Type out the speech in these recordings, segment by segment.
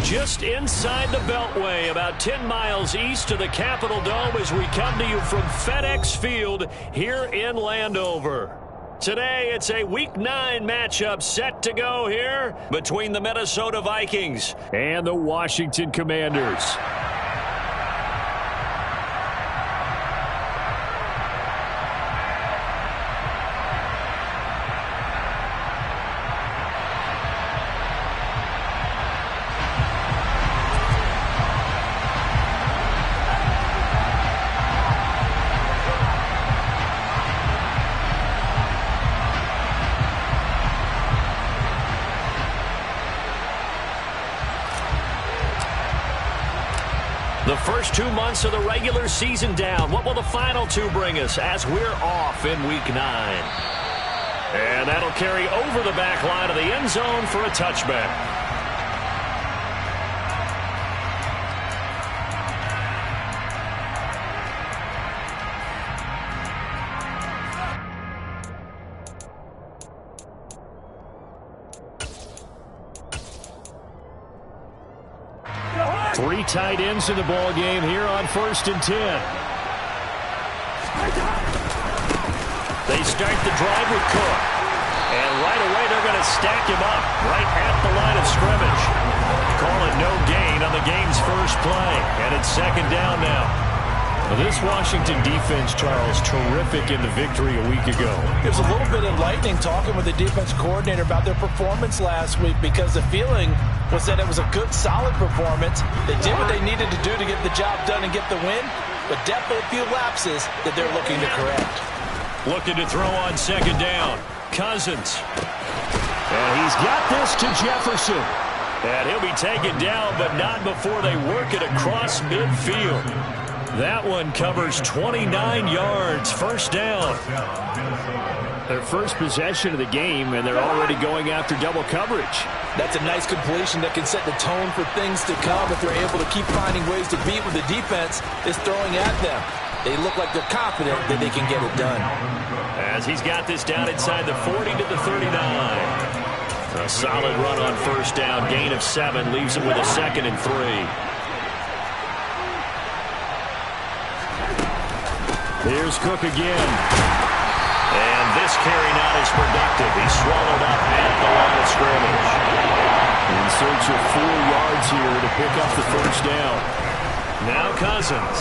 just inside the Beltway, about 10 miles east of the Capitol Dome as we come to you from FedEx Field here in Landover. Today, it's a Week 9 matchup set to go here between the Minnesota Vikings and the Washington Commanders. The first 2 months of the regular season down. What will the final 2 bring us as we're off in Week 9? And that'll carry over the back line of the end zone for a touchback. Three tight ends in the ball game here on 1st and 10. They start the drive with Cook. And right away they're going to stack him up right at the line of scrimmage. Call it no gain on the game's first play. And it's 2nd down now. Well, this Washington defense, Charles, terrific in the victory a week ago. It was a little bit enlightening talking with the defense coordinator about their performance last week because the feeling was that it was a good, solid performance. They did what they needed to do to get the job done and get the win, but definitely a few lapses that they're looking to correct. Looking to throw on 2nd down. Cousins. And he's got this to Jefferson. And he'll be taken down, but not before they work it across midfield. That one covers 29 yards. 1st down. Their first possession of the game, and they're already going after double coverage. That's a nice completion that can set the tone for things to come if they're able to keep finding ways to beat what the defense is throwing at them. They look like they're confident that they can get it done. As he's got this down inside the 40 to the 39. A solid run on 1st down. Gain of 7 leaves him with a 2nd and 3. Here's Cook again. And this carry not as productive. He's swallowed up at the line of scrimmage. In search of 4 yards here to pick up the 1st down. Now Cousins.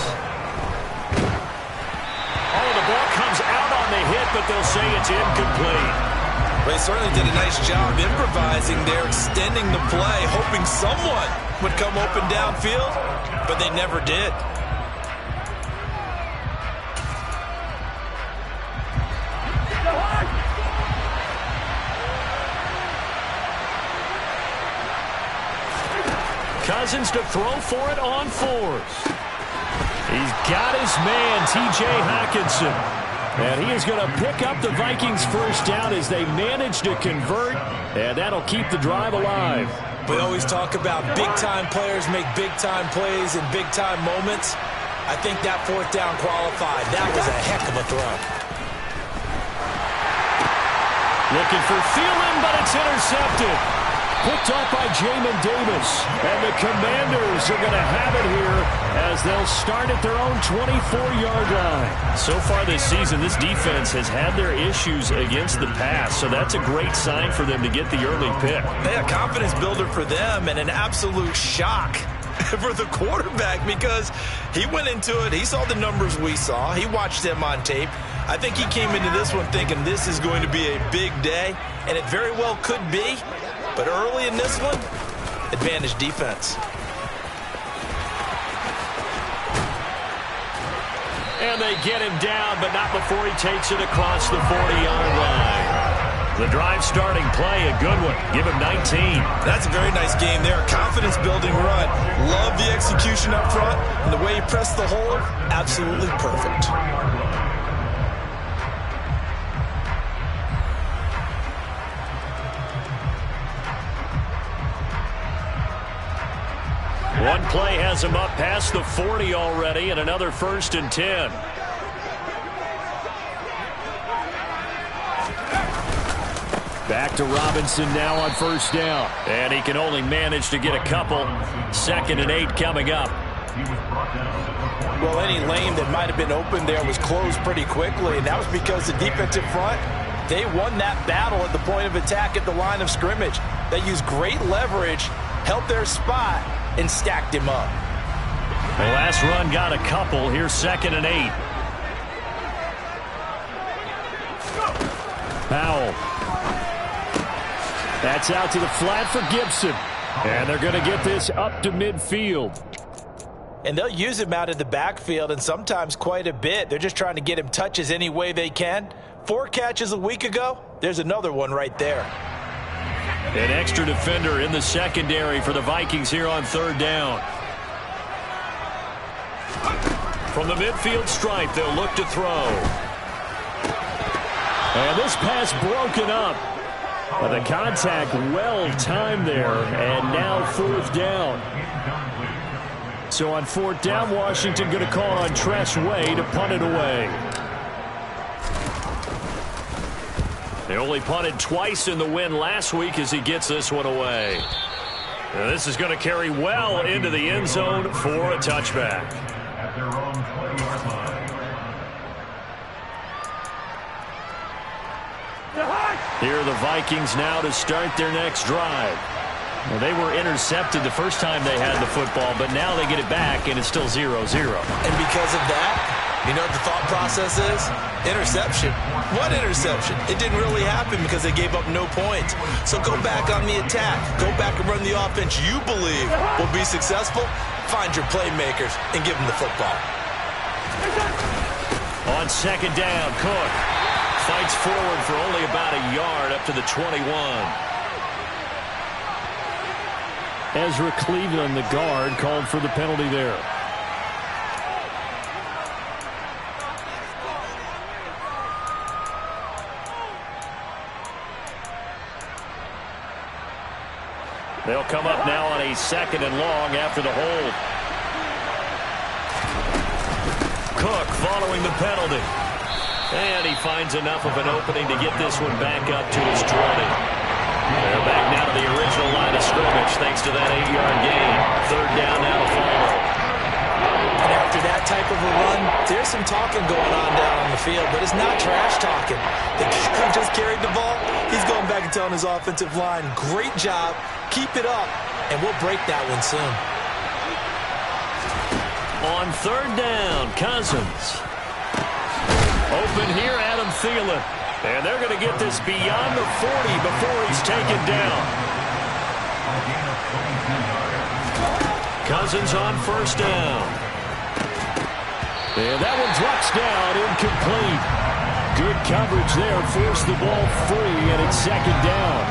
Oh, the ball comes out on the hit, but they'll say it's incomplete. They certainly did a nice job improvising there, extending the play, hoping someone would come open downfield, but they never did. Cousins to throw for it on 4th. He's got his man, T.J. Hockenson. And he is going to pick up the Vikings' 1st down as they manage to convert. And that'll keep the drive alive. We always talk about big-time players make big-time plays in big-time moments. I think that 4th down qualified. That was a heck of a throw. Looking for Thielen, but it's intercepted. Picked up by Jamin Davis. And the Commanders are going to have it here as they'll start at their own 24-yard line. So far this season, this defense has had their issues against the pass, so that's a great sign for them to get the early pick. A confidence builder for them and an absolute shock for the quarterback because he went into it. He saw the numbers we saw. He watched them on tape. I think he came into this one thinking this is going to be a big day, and it very well could be. But early in this one, advantage defense. And they get him down, but not before he takes it across the 40-yard line. The drive starting play, a good one. Give him 19. That's a very nice game there. Confidence-building run. Love the execution up front. And the way he pressed the hole, absolutely perfect. One play has him up past the 40 already, and another 1st and 10. Back to Robinson now on first down. And he can only manage to get a couple. 2nd and 8 coming up. Well, any lane that might have been open there was closed pretty quickly, and that was because the defensive front, they won that battle at the point of attack at the line of scrimmage. They used great leverage, held their spot, and stacked him up. The last run got a couple. Here's 2nd and 8. Powell. That's out to the flat for Gibson. And they're going to get this up to midfield. And they'll use him out in the backfield, and sometimes quite a bit. They're just trying to get him touches any way they can. 4 catches a week ago. There's another one right there. An extra defender in the secondary for the Vikings here on 3rd down. From the midfield stripe, they'll look to throw. And this pass broken up. But the contact well timed there, and now 4th down. So on 4th down, Washington going to call on Tress Way to punt it away. They only punted twice in the win last week as he gets this one away. And this is going to carry well into the end zone for a touchback. Here are the Vikings now to start their next drive. Well, they were intercepted the first time they had the football, but now they get it back, and it's still 0-0. And because of that, you know what the thought process is? Interception. What interception? It didn't really happen because they gave up no points. So go back on the attack. Go back and run the offense you believe will be successful. Find your playmakers and give them the football. On 2nd down, Cook fights forward for only about a yard up to the 21. Ezra Cleveland, the guard, called for the penalty there. They'll come up now on a 2nd and long after the hold. Cook following the penalty. And he finds enough of an opening to get this one back up to his 20. They're back now to the original line of scrimmage thanks to that 8-yard gain. 3rd down now to follow. And after that type of a run, there's some talking going on down on the field, but it's not trash talking. The kicker just carried the ball. He's going back and telling his offensive line, great job, keep it up, and we'll break that one soon. On 3rd down, Cousins. Open here, Adam Thielen. And they're going to get this beyond the 40 before he's taken down. Cousins on 1st down. And that one drops down, incomplete. Good coverage there, forced the ball free, and it's 2nd down.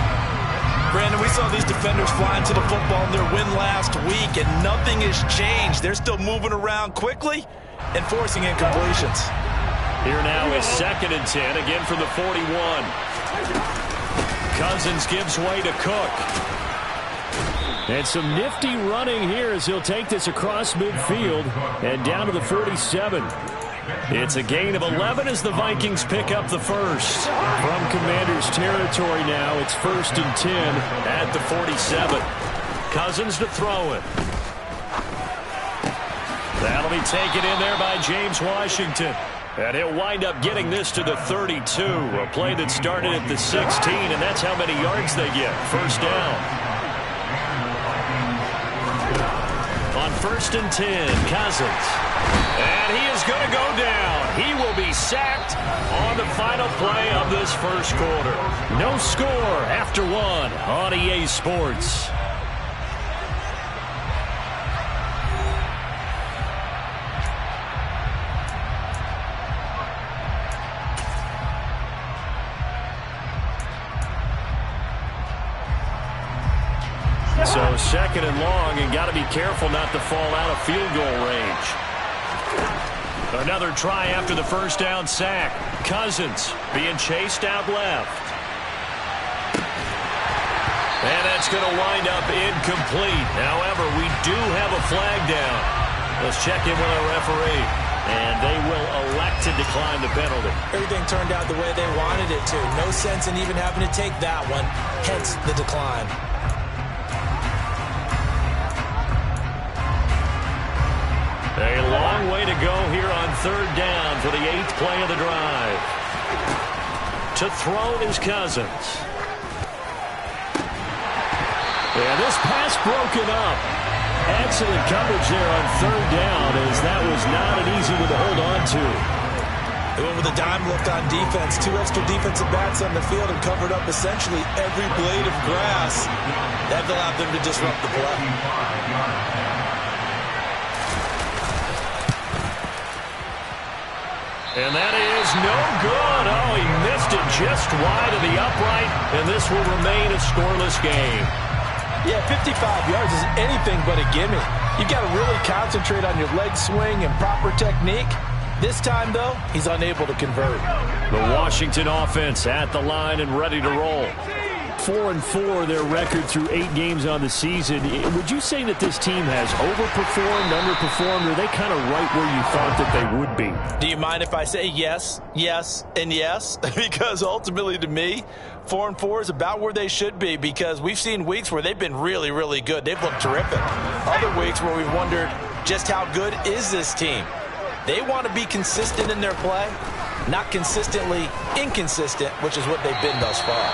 Brandon, we saw these defenders flying to the football in their win last week, and nothing has changed. They're still moving around quickly and forcing incompletions. Here now is 2nd and 10, again from the 41. Cousins gives way to Cook. And some nifty running here as he'll take this across midfield and down to the 47. It's a gain of 11 as the Vikings pick up the first. From Commander's territory now, it's 1st and 10 at the 47. Cousins to throw it. That'll be taken in there by James Washington. And he'll wind up getting this to the 32. A play that started at the 16, and that's how many yards they get. 1st down. On 1st and 10, Cousins. And he is going to go down. He will be sacked on the final play of this 1st quarter. No score after 1 on EA Sports. So 2nd and long, and got to be careful not to fall out of field goal range. Another try after the 1st down sack. Cousins being chased out left. And that's going to wind up incomplete. However, we do have a flag down. Let's check in with our referee. And they will elect to decline the penalty. Everything turned out the way they wanted it to. No sense in even having to take that one, hence the decline. A long way to go here on third down for the 8th play of the drive. To throw is Cousins. And this pass broken up. Excellent coverage there on third down, as that was not an easy one to hold on to. They went with a dime look on defense. 2 extra defensive backs on the field and covered up essentially every blade of grass. That allowed them to disrupt the play. And that is no good. Oh, he missed it just wide of the upright, and this will remain a scoreless game. Yeah, 55 yards is anything but a gimme. You've got to really concentrate on your leg swing and proper technique. This time, though, he's unable to convert. The Washington offense at the line and ready to roll. 4-4 their record through 8 games on the season. Would you say that this team has overperformed, underperformed, or are they kind of right where you thought that they would be? Do you mind if I say yes, yes, and yes? Because ultimately to me, 4-4 is about where they should be, because we've seen weeks where they've been really, really good. They've looked terrific. Other weeks where we've wondered just how good is this team. They want to be consistent in their play, not consistently inconsistent, which is what they've been thus far.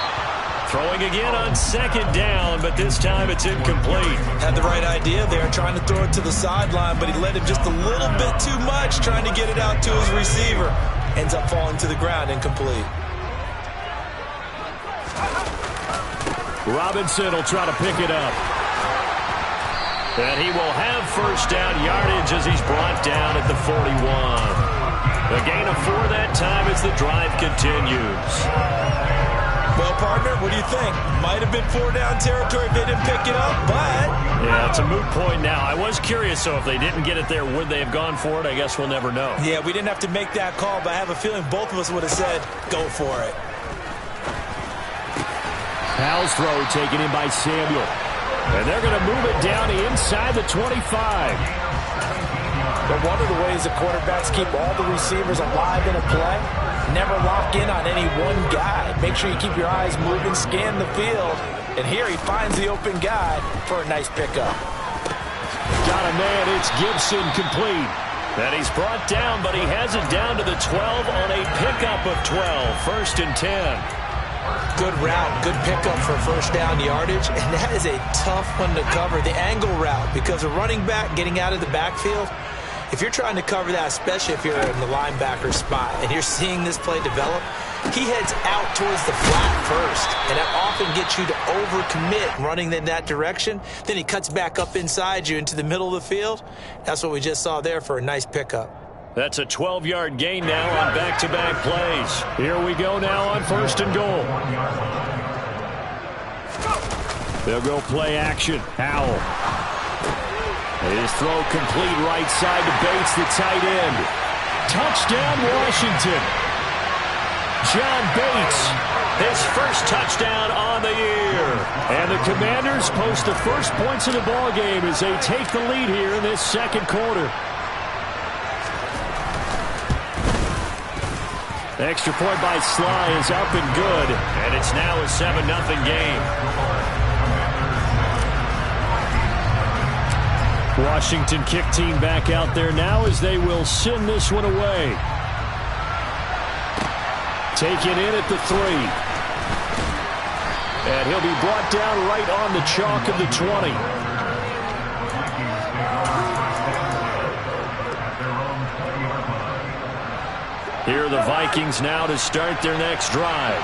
Throwing again on second down, but this time it's incomplete. Had the right idea there, trying to throw it to the sideline, but he led him just a little bit too much, trying to get it out to his receiver. Ends up falling to the ground, incomplete. Robinson will try to pick it up. And he will have first down yardage as he's brought down at the 41. A gain of 4 that time as the drive continues. Well, partner, what do you think? Might have been 4-down territory if they didn't pick it up, but... Yeah, it's a moot point now. I was curious, so if they didn't get it there, would they have gone for it? I guess we'll never know. Yeah, we didn't have to make that call, but I have a feeling both of us would have said, go for it. Powell's throw taken in by Samuel. And they're going to move it down inside the 25. But one of the ways the quarterbacks keep all the receivers alive in a play, never lock in on any one guy. Make sure you keep your eyes moving, scan the field. And here he finds the open guy for a nice pickup. Got a man, it's Gibson, complete. And he's brought down, but he has it down to the 12 on a pickup of 12. First and 10. Good route, good pickup for first down yardage, and that is a tough one to cover, the angle route, because a running back getting out of the backfield, if you're trying to cover that, especially if you're in the linebacker spot and you're seeing this play develop, he heads out towards the flat first, and that often gets you to overcommit running in that direction. Then he cuts back up inside you into the middle of the field. That's what we just saw there for a nice pickup. That's a 12-yard gain now on back-to-back plays. Here we go now on first and goal. They'll go play action. Howell. His throw complete right side to Bates, the tight end. Touchdown, Washington. John Bates, his first touchdown on the year. And the Commanders post the first points of the ballgame as they take the lead here in this second quarter. Extra point by Sly is up and good, and it's now a 7-0 game. Washington kick team back out there now as they will send this one away. Taken in at the 3. And he'll be brought down right on the chalk of the 20. Here are the Vikings now to start their next drive.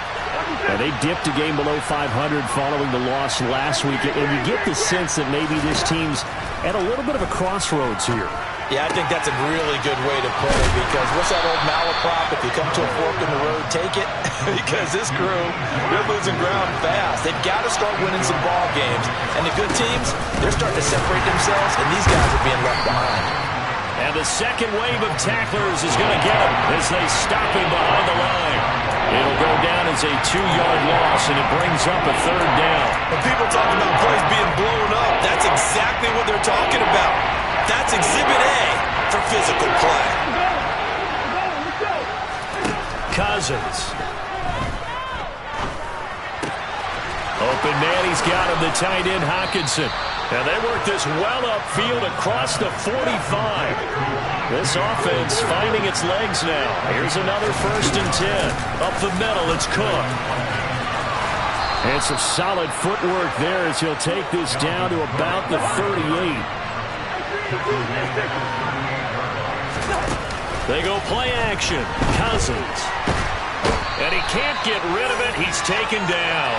And they dipped a game below 500 following the loss last week. And you get the sense that maybe this team's at a little bit of a crossroads here. Yeah, I think that's a really good way to put it, because what's that old malaprop? If you come to a fork in the road, take it. Because this crew, they're losing ground fast. They've got to start winning some ball games. And the good teams, they're starting to separate themselves, and these guys are being left behind. And the second wave of tacklers is going to get him as they stop him behind the line. It'll go down as a 2-yard loss, and it brings up a third down. When people talk about plays being blown up, that's exactly what they're talking about. That's Exhibit A for physical play. Cousins. Open man, he's got him, the tight end, Hockenson. And they work this well upfield across the 45. This offense finding its legs now. Here's another 1st and 10. Up the middle, it's Cook. And some solid footwork there as he'll take this down to about the 38. They go play action. Cousins. And he can't get rid of it. He's taken down.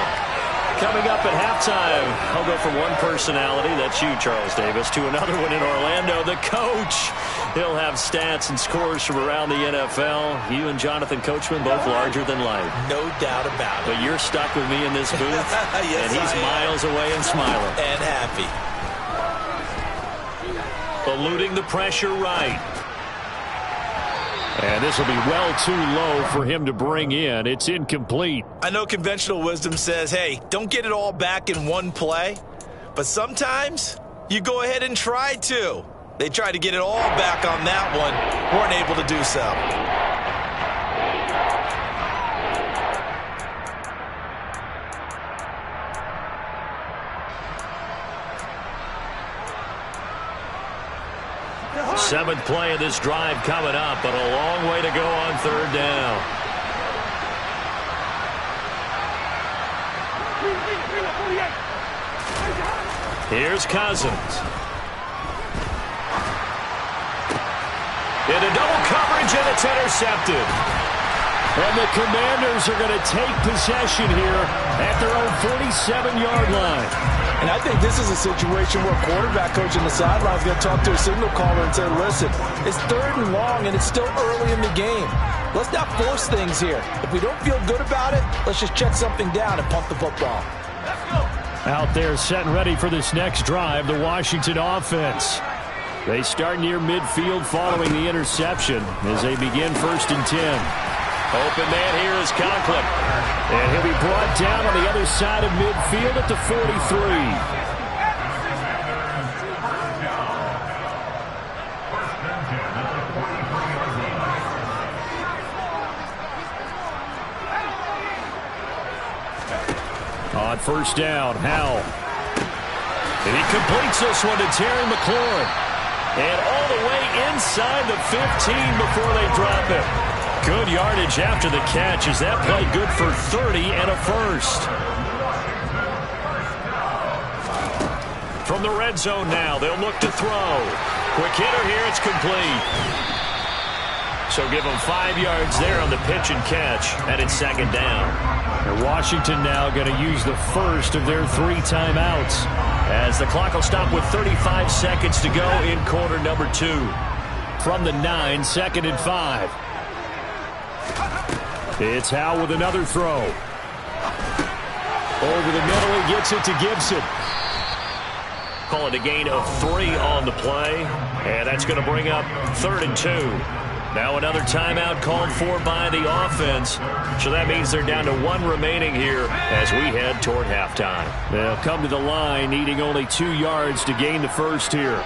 Coming up at halftime, I'll go from one personality, that's you, Charles Davis, to another one in Orlando, the coach. He'll have stats and scores from around the NFL. You and Jonathan Coachman, both larger than life. No doubt about it. But you're stuck with me in this booth, yes, and he's miles away and smiling. And happy. Eluding the pressure right. And this will be well too low for him to bring in. It's incomplete. I know conventional wisdom says, hey, don't get it all back in one play. But sometimes you go ahead and try to. They tried to get it all back on that one. Weren't able to do so. Seventh play of this drive coming up, but a long way to go on 3rd down. Here's Cousins. Into double coverage, and it's intercepted. And the Commanders are going to take possession here at their own 47-yard line. And I think this is a situation where quarterback coach on the sideline is going to talk to a signal caller and say, listen, it's 3rd and long and it's still early in the game. Let's not force things here. If we don't feel good about it, let's just check something down and pump the football. Let's go. Out there set and ready for this next drive, the Washington offense. They start near midfield following the interception as they begin 1st and 10. Open man here is Conklin. And he'll be brought down on the other side of midfield at the 43. On 1st down, Howell. And he completes this one to Terry McLaurin. And all the way inside the 15 before they drop it. Good yardage after the catch as that play good for 30 and a 1st. From the red zone now, they'll look to throw. Quick hitter here, it's complete. So give them 5 yards there on the pitch and catch, and it's 2nd down. And Washington now going to use the first of their 3 timeouts as the clock will stop with 35 seconds to go in quarter number 2. From the 9, 2nd and 5. It's Howe with another throw. Over the middle, he gets it to Gibson. Call it a gain of 3 on the play, and that's going to bring up 3rd and 2. Now another timeout called for by the offense, so that means they're down to 1 remaining here as we head toward halftime. They'll come to the line needing only 2 yards to gain the first here.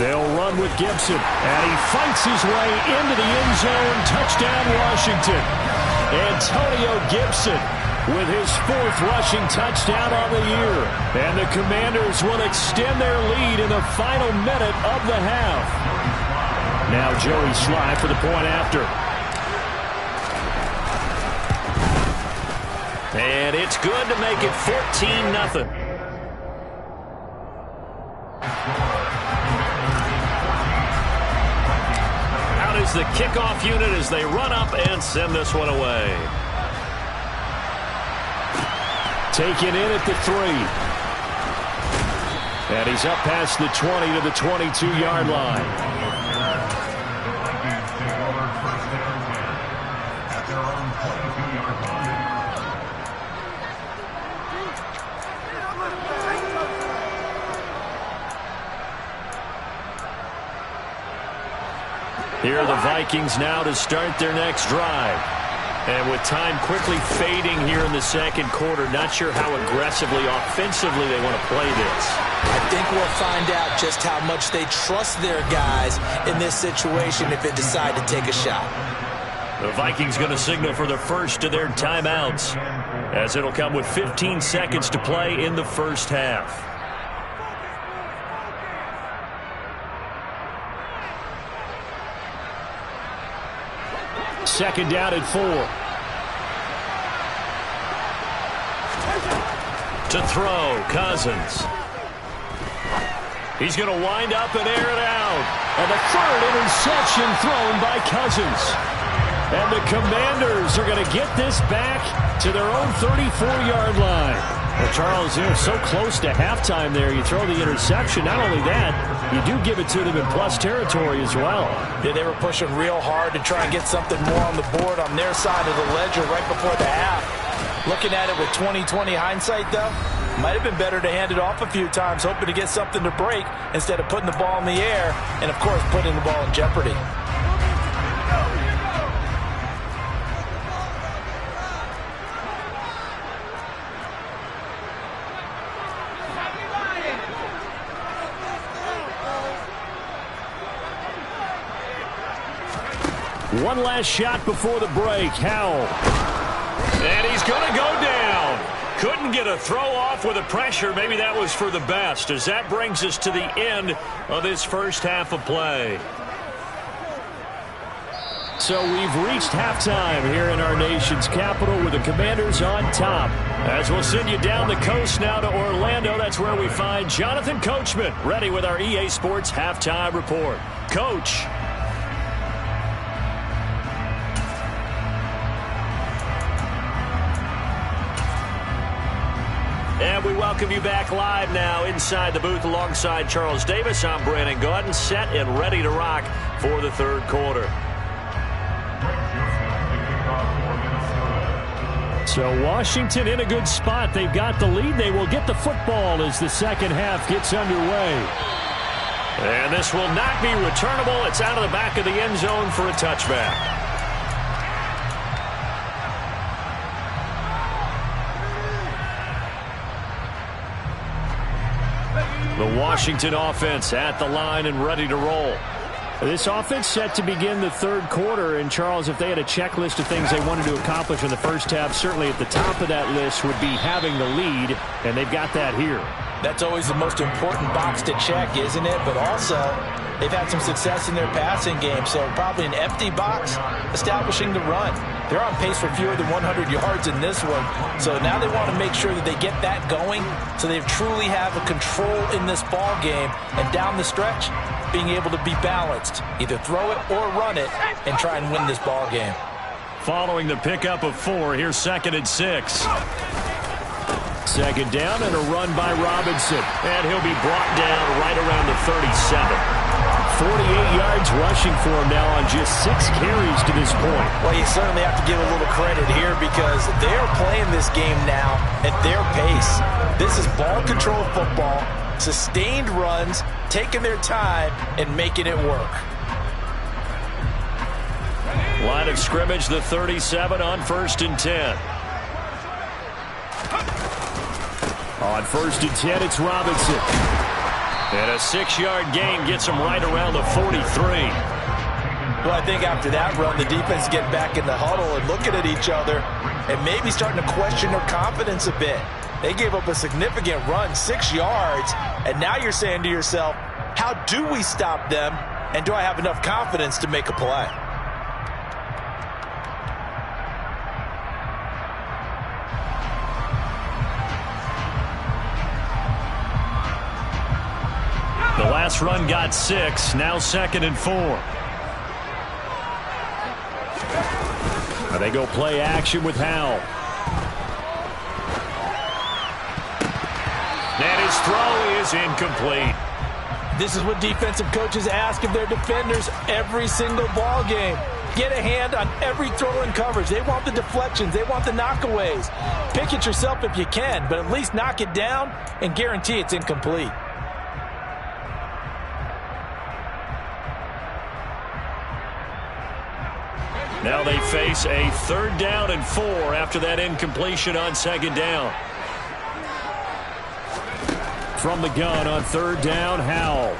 They'll run with Gibson, and he fights his way into the end zone. Touchdown, Washington. Antonio Gibson with his 4th rushing touchdown on the year. And the Commanders will extend their lead in the final minute of the half. Now Joey Slye for the point after. And it's good to make it 14-0. Is the kickoff unit as they run up and send this one away. Taken in at the 3. And he's up past the 20 to the 22-yard line. Here are the Vikings now to start their next drive. And with time quickly fading here in the second quarter, not sure how aggressively, offensively they want to play this. I think we'll find out just how much they trust their guys in this situation if they decide to take a shot. The Vikings going to signal for the first of their timeouts, as it'll come with 15 seconds to play in the first half. Second down at 4. To throw, Cousins. He's going to wind up and air it out. And the third interception thrown by Cousins. And the Commanders are going to get this back to their own 34-yard line. Well, Charles, they're so close to halftime there. You throw the interception. Not only that, you do give it to them in plus territory as well. Yeah, they were pushing real hard to try and get something more on the board on their side of the ledger right before the half. Looking at it with 20/20 hindsight, though, might have been better to hand it off a few times, hoping to get something to break instead of putting the ball in the air and, of course, putting the ball in jeopardy. One last shot before the break. Howell. And he's going to go down. Couldn't get a throw off with the pressure. Maybe that was for the best, as that brings us to the end of this first half of play. So we've reached halftime here in our nation's capital with the Commanders on top. As we'll send you down the coast now to Orlando, that's where we find Jonathan Coachman ready with our EA Sports Halftime Report. Coach. And we welcome you back live now inside the booth alongside Charles Davis. I'm Brandon Gaudin, set and ready to rock for the third quarter. So Washington in a good spot. They've got the lead. They will get the football as the second half gets underway. And this will not be returnable. It's out of the back of the end zone for a touchback. The Washington offense at the line and ready to roll. This offense set to begin the third quarter. And, Charles, if they had a checklist of things they wanted to accomplish in the first half, certainly at the top of that list would be having the lead, and they've got that here. That's always the most important box to check, isn't it? But also, they've had some success in their passing game, so probably an empty box establishing the run. They're on pace for fewer than 100 yards in this one, so now they want to make sure that they get that going so they truly have a control in this ball game, and down the stretch, being able to be balanced, either throw it or run it, and try and win this ball game. Following the pickup of 4, here's 2nd and 6. Second down and a run by Robinson. And he'll be brought down right around the 37. 48 yards rushing for him now on just 6 carries to this point. Well, you certainly have to give a little credit here because they're playing this game now at their pace. This is ball control football, sustained runs, taking their time and making it work. Line of scrimmage, the 37 on 1st and 10. On 1st and 10, it's Robinson. And a 6-yard gain gets him right around the 43. Well, I think after that run, the defense get back in the huddle and looking at each other and maybe starting to question their confidence a bit. They gave up a significant run, 6 yards, and now you're saying to yourself, how do we stop them, and do I have enough confidence to make a play? The last run got 6, now 2nd and 4. Now they go play action with Howell. And his throw is incomplete. This is what defensive coaches ask of their defenders every single ball game. Get a hand on every throw and coverage. They want the deflections. They want the knockaways. Pick it yourself if you can, but at least knock it down and guarantee it's incomplete. Now they face a 3rd down and 4 after that incompletion on 2nd down. From the gun on 3rd down, Howell.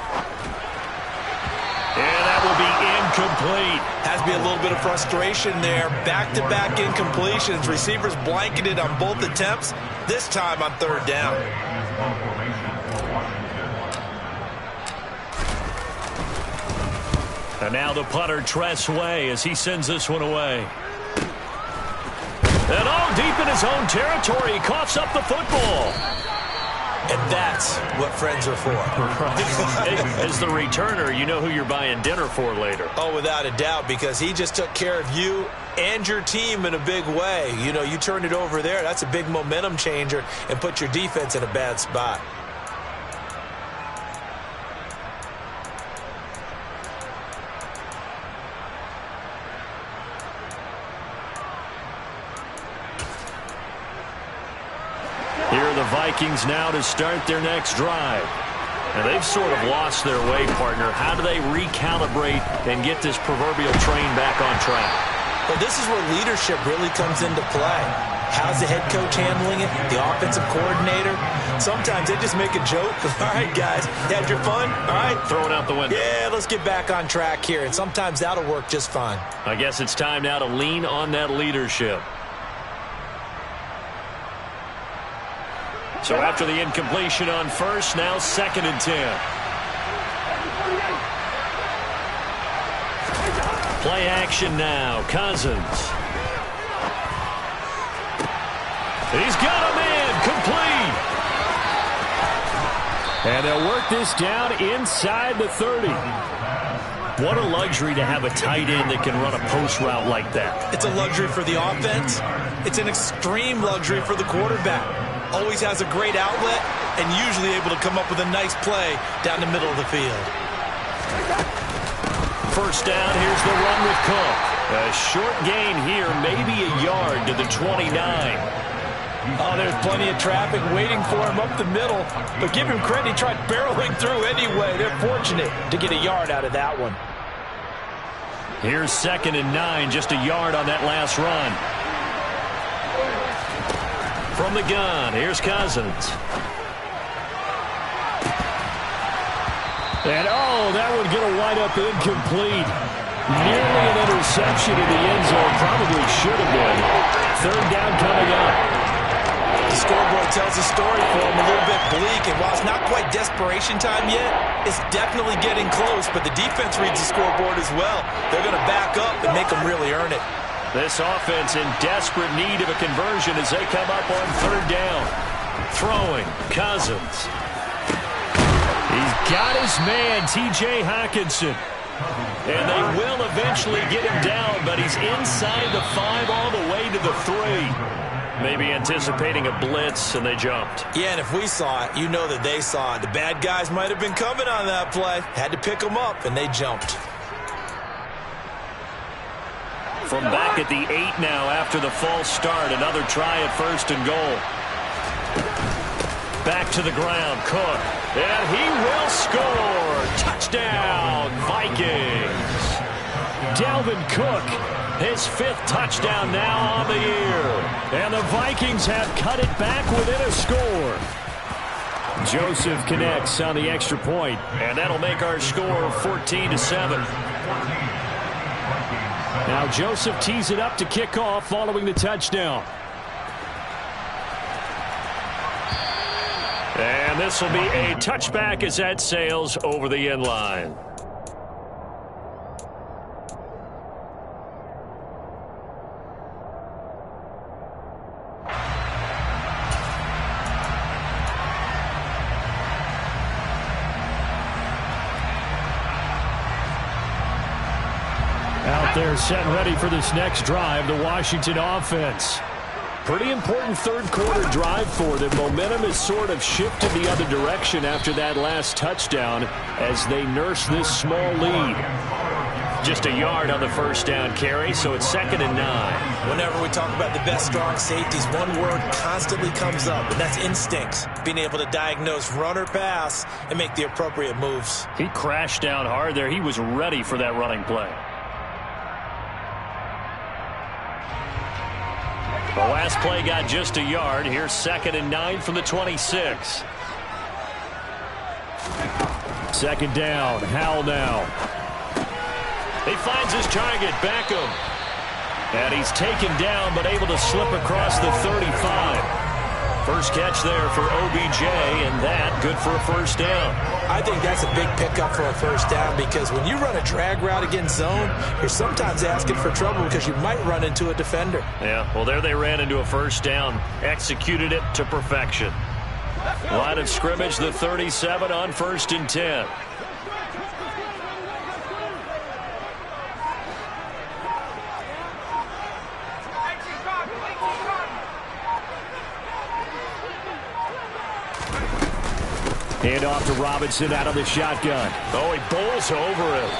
And that will be incomplete. Has to be a little bit of frustration there. Back-to-back incompletions. Receivers blanketed on both attempts, this time on 3rd down. And now the punter, Tress Way, as he sends this one away. And deep in his own territory, he coughs up the football. And that's what friends are for. Right. As the returner, you know who you're buying dinner for later. Oh, without a doubt, because he just took care of you and your team in a big way. You know, you turned it over there. That's a big momentum changer and put your defense in a bad spot. Here are the Vikings now to start their next drive. And they've sort of lost their way, partner. How do they recalibrate and get this proverbial train back on track? Well, this is where leadership really comes into play. How's the head coach handling it? The offensive coordinator? Sometimes they just make a joke. All right, guys, had your fun? All right. Throw it out the window. Yeah, let's get back on track here. And sometimes that'll work just fine. I guess it's time now to lean on that leadership. So after the incompletion on 1st, now 2nd and 10. Play action now. Cousins. He's got a man. Complete. And they'll work this down inside the 30. What a luxury to have a tight end that can run a post route like that. It's a luxury for the offense. It's an extreme luxury for the quarterback. Always has a great outlet and usually able to come up with a nice play down the middle of the field. 1st down, here's the run with Cook. A short gain here, maybe a yard to the 29. Oh, there's plenty of traffic waiting for him up the middle. But give him credit, he tried barreling through anyway. They're fortunate to get a yard out of that one. Here's 2nd and 9, just a yard on that last run. From the gun, here's Cousins. And, that would get a wide up incomplete. Nearly an interception in the end zone. Probably should have been. 3rd down coming up. The scoreboard tells a story for him, a little bit bleak. And while it's not quite desperation time yet, it's definitely getting close. But the defense reads the scoreboard as well. They're going to back up and make them really earn it. This offense in desperate need of a conversion as they come up on 3rd down. Throwing, Cousins. He's got his man, T.J. Hockenson. And they will eventually get him down, but he's inside the 5 all the way to the 3. Maybe anticipating a blitz, and they jumped. Yeah, and if we saw it, you know that they saw it. The bad guys might have been coming on that play. Had to pick them up, and they jumped. From back at the 8 now after the false start. Another try at 1st and goal. Back to the ground, Cook. And he will score. Touchdown, Vikings. Dalvin Cook, his 5th touchdown now on the year. And the Vikings have cut it back within a score. Joseph connects on the extra point. And that'll make our score 14-7. Now Joseph tees it up to kick off following the touchdown. And this will be a touchback as that sails over the end line. Out there set and ready for this next drive, the Washington offense. Pretty important 3rd quarter drive for them. Momentum has sort of shifted the other direction after that last touchdown as they nurse this small lead. Just a yard on the 1st down carry, so it's 2nd and 9. Whenever we talk about the best strong safeties, one word constantly comes up, and that's instinct. Being able to diagnose run or pass and make the appropriate moves. He crashed down hard there. He was ready for that running play. The last play got just a yard. Here's 2nd and 9 from the 26. Second down. Howell now. He finds his target, Beckham. And he's taken down but able to slip across the 35. First catch there for OBJ, and that good for a first down. I think that's a big pickup for a first down because when you run a drag route against zone, you're sometimes asking for trouble because you might run into a defender. Yeah, well, there they ran into a first down. Executed it to perfection. Line of scrimmage, the 37 on 1st and 10. Hand off to Robinson out of the shotgun. Oh, he bowls over it.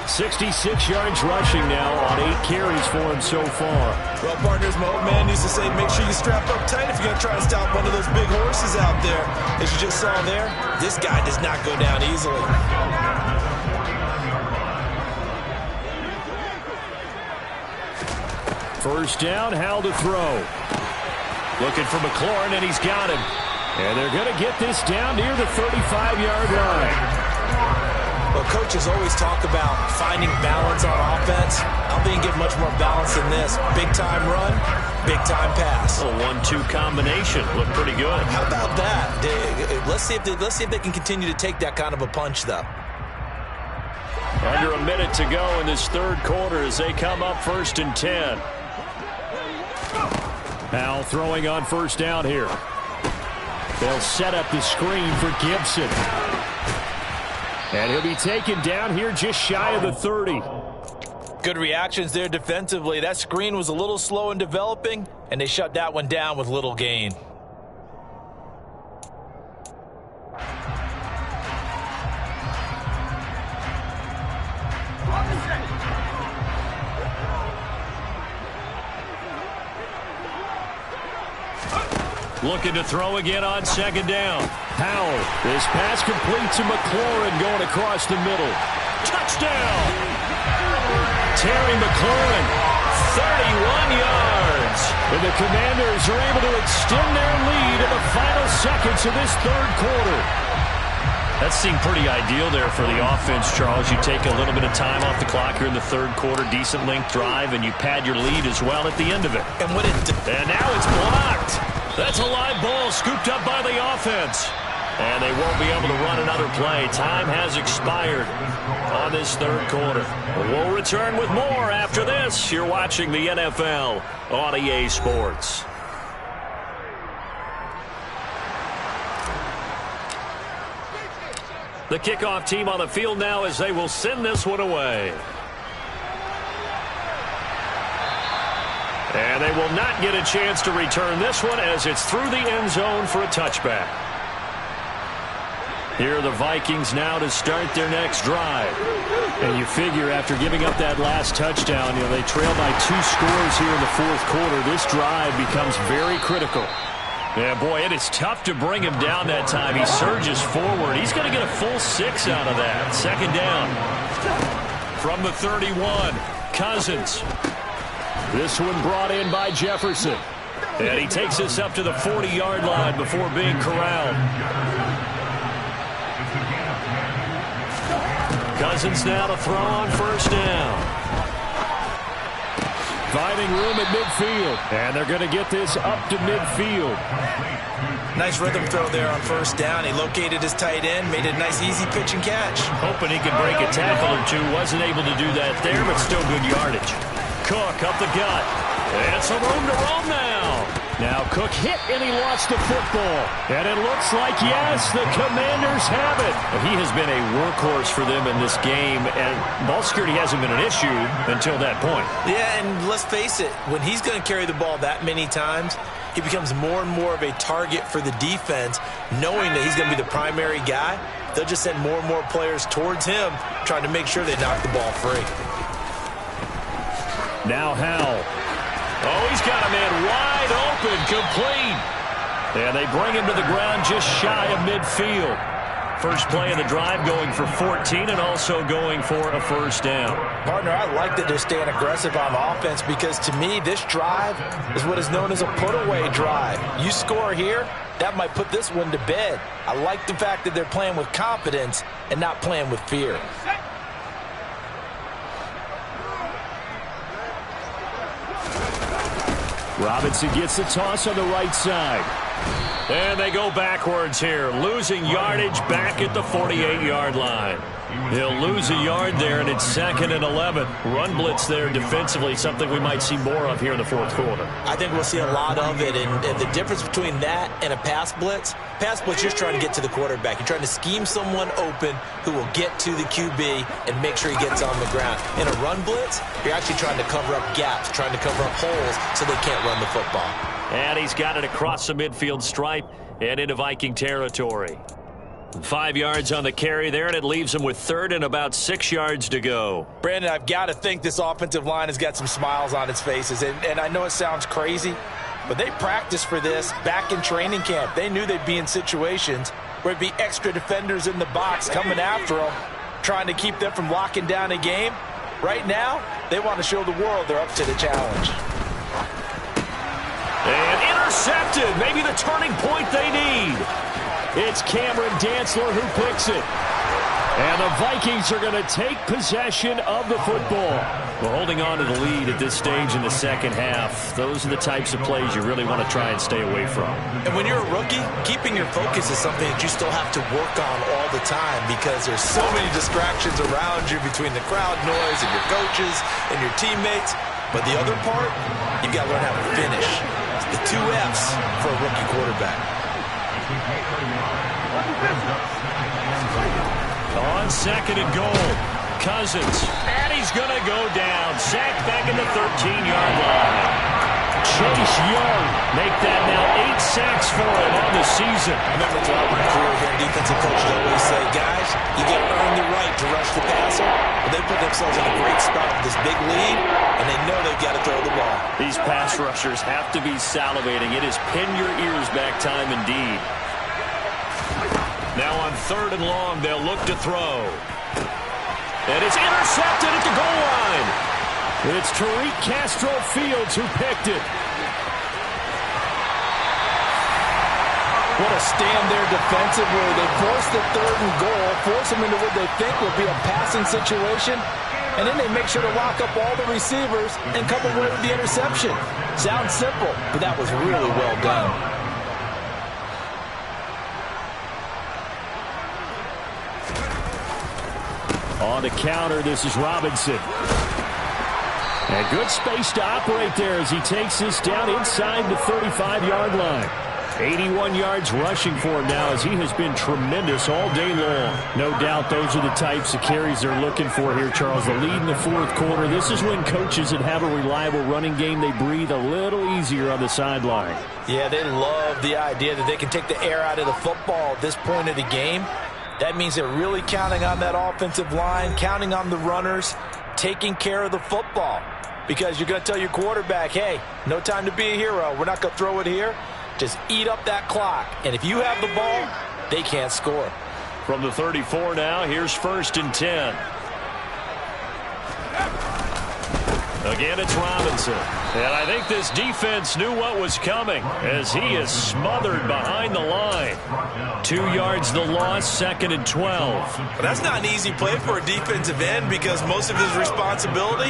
66 yards rushing now on 8 carries for him so far. Well, partners, my old man used to say, make sure you strap up tight if you're going to try to stop one of those big horses out there. As you just saw there, this guy does not go down easily. First down, Howell to throw. Looking for McLaurin, and he's got him. And they're going to get this down near the 35-yard line. Well, coaches always talk about finding balance on offense. I don't think you get much more balance than this. Big-time run, big-time pass. A 1-2 combination. Looked pretty good. How about that? Let's see if they can continue to take that kind of a punch, though. Under a minute to go in this third quarter as they come up 1st and 10. Howell throwing on first down here. They'll set up the screen for Gibson. And he'll be taken down here just shy of the 30. Good reactions there defensively. That screen was a little slow in developing, and they shut that one down with little gain. Looking to throw again on 2nd down. Howell. This pass complete to McLaurin going across the middle. Touchdown! Terry McLaurin, 31 yards. And the Commanders are able to extend their lead in the final seconds of this third quarter. That seemed pretty ideal there for the offense, Charles. You take a little bit of time off the clock here in the third quarter, decent length drive, and you pad your lead as well at the end of it. And now it's blocked. That's a live ball scooped up by the offense. And they won't be able to run another play. Time has expired on this third quarter. We'll return with more after this. You're watching the NFL on EA Sports. The kickoff team on the field now as they will send this one away. And they will not get a chance to return this one as it's through the end zone for a touchback. Here are the Vikings now to start their next drive. And you figure after giving up that last touchdown, they trail by 2 scores here in the fourth quarter. This drive becomes very critical. Yeah, boy, it is tough to bring him down that time. He surges forward. He's going to get a full 6 out of that. 2nd down. From the 31, Cousins. This one brought in by Jefferson. And he takes this up to the 40-yard line before being corralled. Cousins now to throw on first down. Finding room at midfield. And they're going to get this up to midfield. Nice rhythm throw there on first down. He located his tight end, made a nice easy pitch and catch. Hoping he could break a tackle or two. Wasn't able to do that there, but still good yardage. Cook up the gut. And some room to roam now. Now Cook hit and he lost the football. And it looks like, yes, the Commanders have it. He has been a workhorse for them in this game, and ball security hasn't been an issue until that point. Yeah, and let's face it, when he's going to carry the ball that many times, he becomes more and more of a target for the defense, knowing that he's going to be the primary guy. They'll just send more and more players towards him, trying to make sure they knock the ball free. Now Howell. Oh, he's got a man wide open, complete. And they bring him to the ground just shy of midfield. First play of the drive going for 14 and also going for a first down. Partner, I like that they're staying aggressive on offense because to me, this drive is what is known as a put-away drive. You score here, that might put this one to bed. I like the fact that they're playing with confidence and not playing with fear. Robinson gets the toss on the right side. And they go backwards here, losing yardage back at the 48-yard line. He'll lose a yard there, and it's 2nd and 11. Run blitz there defensively, something we might see more of here in the fourth quarter. I think we'll see a lot of it, and the difference between that and a pass blitz, you're just trying to get to the quarterback. You're trying to scheme someone open who will get to the QB and make sure he gets on the ground. In a run blitz, you're actually trying to cover up gaps, trying to cover up holes so they can't run the football. And he's got it across the midfield stripe and into Viking territory. 5 yards on the carry there, and it leaves him with 3rd and about 6 yards to go. Brandon, I've got to think this offensive line has got some smiles on its faces. And I know it sounds crazy, but they practiced for this back in training camp. They knew they'd be in situations where it'd be extra defenders in the box coming after them, trying to keep them from locking down a game. Right now, they want to show the world they're up to the challenge. And intercepted, maybe the turning point they need. It's Cameron Dantzler who picks it. And the Vikings are going to take possession of the football. We're holding on to the lead at this stage in the second half. Those are the types of plays you really want to try and stay away from. And when you're a rookie, keeping your focus is something that you still have to work on all the time because there's so many distractions around you between the crowd noise and your coaches and your teammates. But the other part, you've got to learn how to finish. It's the 2 F's for a rookie quarterback. On 2nd and goal, Cousins, and he's going to go down. Sacked back in the 13-yard line. Chase Young make that now 8 sacks for him on the season. I remember throughout my career here, defensive coaches always say, guys, you got to earn the right to rush the passer, but they put themselves in a great spot with this big lead, and they know they've got to throw the ball. These pass rushers have to be salivating. It is pin your ears back time indeed. Now on 3rd and long, they'll look to throw. And it's intercepted at the goal line. It's Tariq Castro-Fields who picked it. What a stand there defensively. They force the 3rd and goal, force them into what they think will be a passing situation, and then they make sure to lock up all the receivers and come away with the interception. Sounds simple, but that was really well done. On the counter, this is Robinson. And good space to operate there as he takes this down inside the 35-yard line. 81 yards rushing for him now as he has been tremendous all day long. No doubt those are the types of carries they're looking for here, Charles. The lead in the fourth quarter. This is when coaches that have a reliable running game, they breathe a little easier on the sideline. Yeah, they love the idea that they can take the air out of the football at this point of the game. That means they're really counting on that offensive line, counting on the runners, taking care of the football. Because you're going to tell your quarterback, hey, no time to be a hero. We're not going to throw it here. Just eat up that clock. And if you have the ball, they can't score. From the 34 now, here's 1st and 10. Again, it's Robinson. And I think this defense knew what was coming as he is smothered behind the line. 2 yards the loss, 2nd and 12. But that's not an easy play for a defensive end because most of his responsibility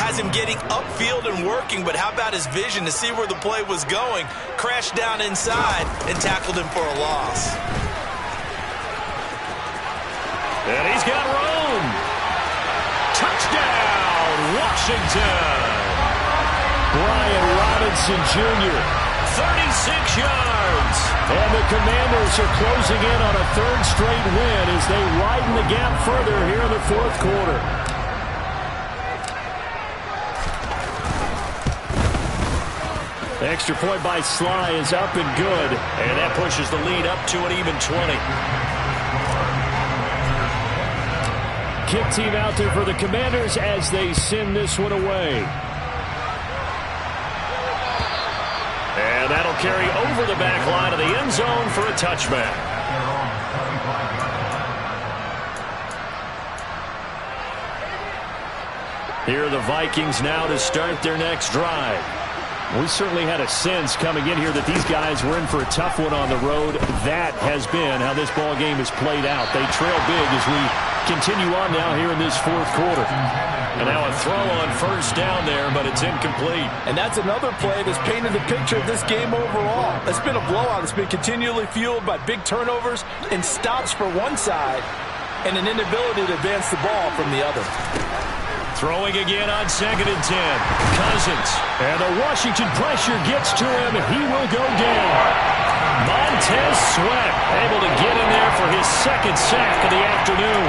has him getting upfield and working. But how about his vision to see where the play was going? Crashed down inside and tackled him for a loss. And he's got room. Touchdown, Washington. Brian Robinson Jr., 36 yards. And the Commanders are closing in on a 3rd straight win as they widen the gap further here in the fourth quarter. Extra point by Sly is up and good. And that pushes the lead up to an even 20. Kick team out there for the Commanders as they send this one away. And that'll carry over the back line of the end zone for a touchback. Here are the Vikings now to start their next drive. We certainly had a sense coming in here that these guys were in for a tough one on the road. That has been how this ball game has played out. They trail big as we continue on now here in this fourth quarter. And now a throw on first down there, but it's incomplete. And that's another play that's painted the picture of this game overall. It's been a blowout. It's been continually fueled by big turnovers and stops for one side and an inability to advance the ball from the other. Throwing again on 2nd and 10. Cousins. And the Washington pressure gets to him, and he will go down. Montez Sweat able to get in there for his second sack of the afternoon.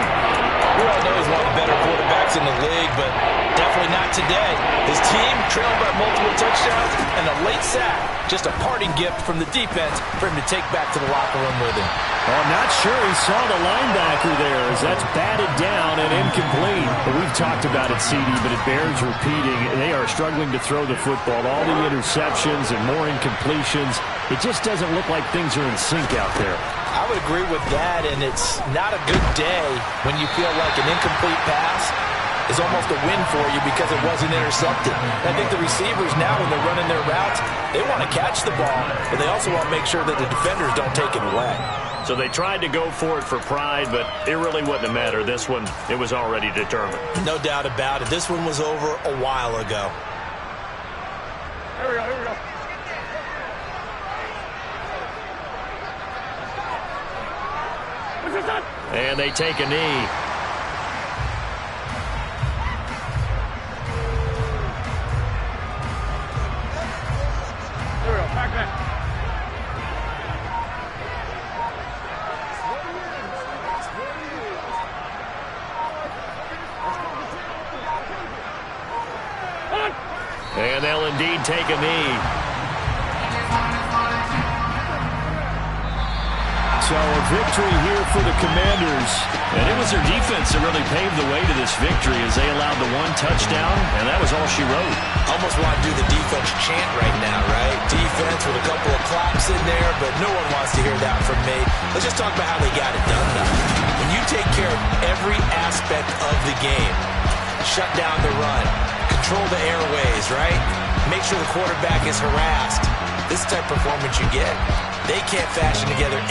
We all know he's one of the better quarterbacks in the league, but definitely not today. His team trailed by multiple touchdowns and a late sack. Just a parting gift from the defense for him to take back to the locker room with him. Well, I'm not sure he saw the linebacker there as that's batted down and incomplete. But we've talked about it, CD, but it bears repeating. They are struggling to throw the football. All the interceptions and more incompletions. It just doesn't look like things are in sync out there. I would agree with that, and it's not a good day when you feel like an incomplete pass is almost a win for you because it wasn't intercepted. I think the receivers now, when they're running their routes, they want to catch the ball, but they also want to make sure that the defenders don't take it away. So they tried to go for it for pride, but it really wouldn't matter. This one, it was already determined. No doubt about it. This one was over a while ago. Here we go, here we go. And they take a knee. Here we go, back back. And they'll indeed take a knee. So a victory here for the Commanders. And it was their defense that really paved the way to this victory as they allowed the one touchdown, and that was all she wrote. Almost want to do the defense chant right now, right? Defense with a couple of claps in there, but no one wants to hear that from me. Let's just talk about how they got it done, though. When you take care of every aspect of the game, shut down the run, control the airways, right? Make sure the quarterback is harassed. This type of performance you get, they can't fashion together.